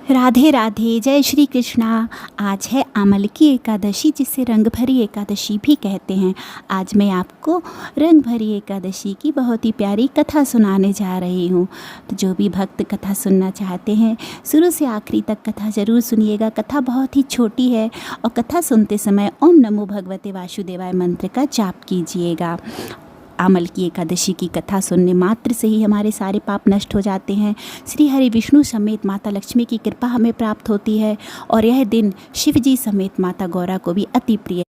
राधे राधे, जय श्री कृष्णा। आज है आमल की एकादशी, जिसे रंग भरी एकादशी भी कहते हैं। आज मैं आपको रंग भरी एकादशी की बहुत ही प्यारी कथा सुनाने जा रही हूँ। तो जो भी भक्त कथा सुनना चाहते हैं, शुरू से आखिरी तक कथा ज़रूर सुनिएगा। कथा बहुत ही छोटी है और कथा सुनते समय ओम नमो भगवते वासुदेवाय मंत्र का जाप कीजिएगा। आमल की एकादशी की कथा सुनने मात्र से ही हमारे सारे पाप नष्ट हो जाते हैं। श्री हरि विष्णु समेत माता लक्ष्मी की कृपा हमें प्राप्त होती है और यह दिन शिव जी समेत माता गौरा को भी अति प्रिय।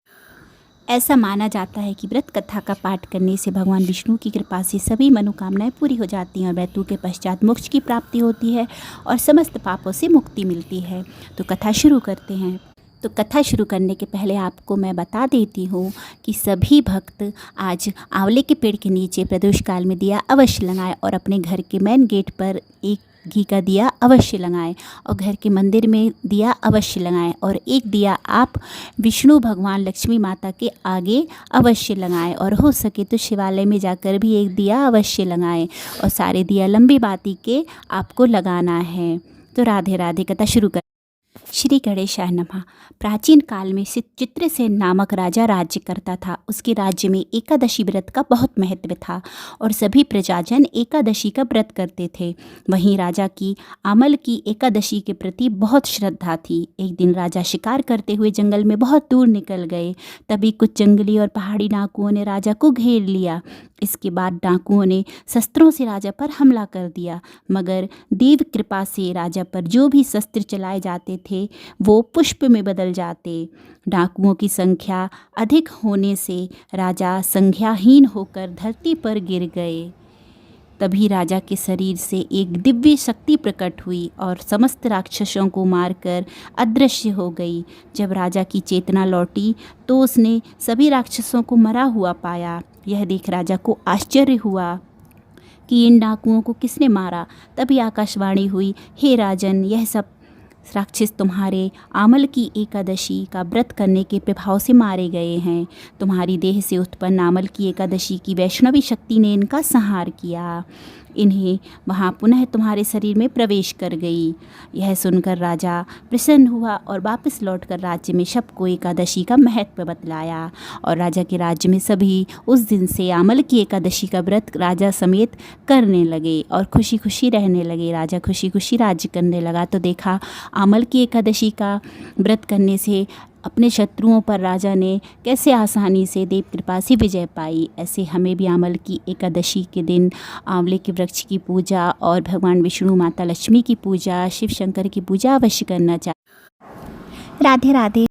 ऐसा माना जाता है कि व्रत कथा का पाठ करने से भगवान विष्णु की कृपा से सभी मनोकामनाएं पूरी हो जाती हैं और मृत्यु के पश्चात मोक्ष की प्राप्ति होती है और समस्त पापों से मुक्ति मिलती है। तो कथा शुरू करते हैं। तो कथा शुरू करने के पहले आपको मैं बता देती हूँ कि सभी भक्त आज आंवले के पेड़ के नीचे प्रदोष काल में दिया अवश्य लगाएं और अपने घर के मेन गेट पर एक घी का दिया अवश्य लगाएं और घर के मंदिर में दिया अवश्य लगाएं और एक दिया आप विष्णु भगवान लक्ष्मी माता के आगे अवश्य लगाएं और हो सके तो शिवालय में जाकर भी एक दिया अवश्य लगाएं और सारे दिया लंबी बाती के आपको लगाना है। तो राधे राधे, कथा शुरू कर। श्री गणेशाय नमः। प्राचीन काल में चित्रसेन नामक राजा राज्य करता था। उसके राज्य में एकादशी व्रत का बहुत महत्व था और सभी प्रजाजन एकादशी का व्रत करते थे। वहीं राजा की आमल की एकादशी के प्रति बहुत श्रद्धा थी। एक दिन राजा शिकार करते हुए जंगल में बहुत दूर निकल गए। तभी कुछ जंगली और पहाड़ी डाकुओं ने राजा को घेर लिया। इसके बाद डाकुओं ने शस्त्रों से राजा पर हमला कर दिया, मगर देव कृपा से राजा पर जो भी शस्त्र चलाए जाते थे वो पुष्प में बदल जाते। डाकुओं की संख्या अधिक होने से राजा संज्ञाहीन होकर धरती पर गिर गए। तभी राजा के शरीर से एक दिव्य शक्ति प्रकट हुई और समस्त राक्षसों को मारकर अदृश्य हो गई। जब राजा की चेतना लौटी तो उसने सभी राक्षसों को मरा हुआ पाया। यह देख राजा को आश्चर्य हुआ कि इन डाकुओं को किसने मारा। तभी आकाशवाणी हुई, हे राजन, यह सब राक्षस तुम्हारे आमल की एकादशी का व्रत करने के प्रभाव से मारे गए हैं। तुम्हारी देह से उत्पन्न आमल की एकादशी की वैष्णवी शक्ति ने इनका संहार किया। इन्हें वहाँ पुनः तुम्हारे शरीर में प्रवेश कर गई। यह सुनकर राजा प्रसन्न हुआ और वापस लौटकर राज्य में सबको एकादशी का महत्व बतलाया और राजा के राज्य में सभी उस दिन से आमल की एकादशी का व्रत राजा समेत करने लगे और खुशी खुशी रहने लगे। राजा खुशी खुशी राज्य करने लगा तो देखा आमल की एकादशी का व्रत करने से अपने शत्रुओं पर राजा ने कैसे आसानी से देव कृपा से विजय पाई। ऐसे हमें भी आमल की एकादशी के दिन आंवले के वृक्ष की पूजा और भगवान विष्णु माता लक्ष्मी की पूजा, शिव शंकर की पूजा अवश्य करना चाहिए। राधे राधे।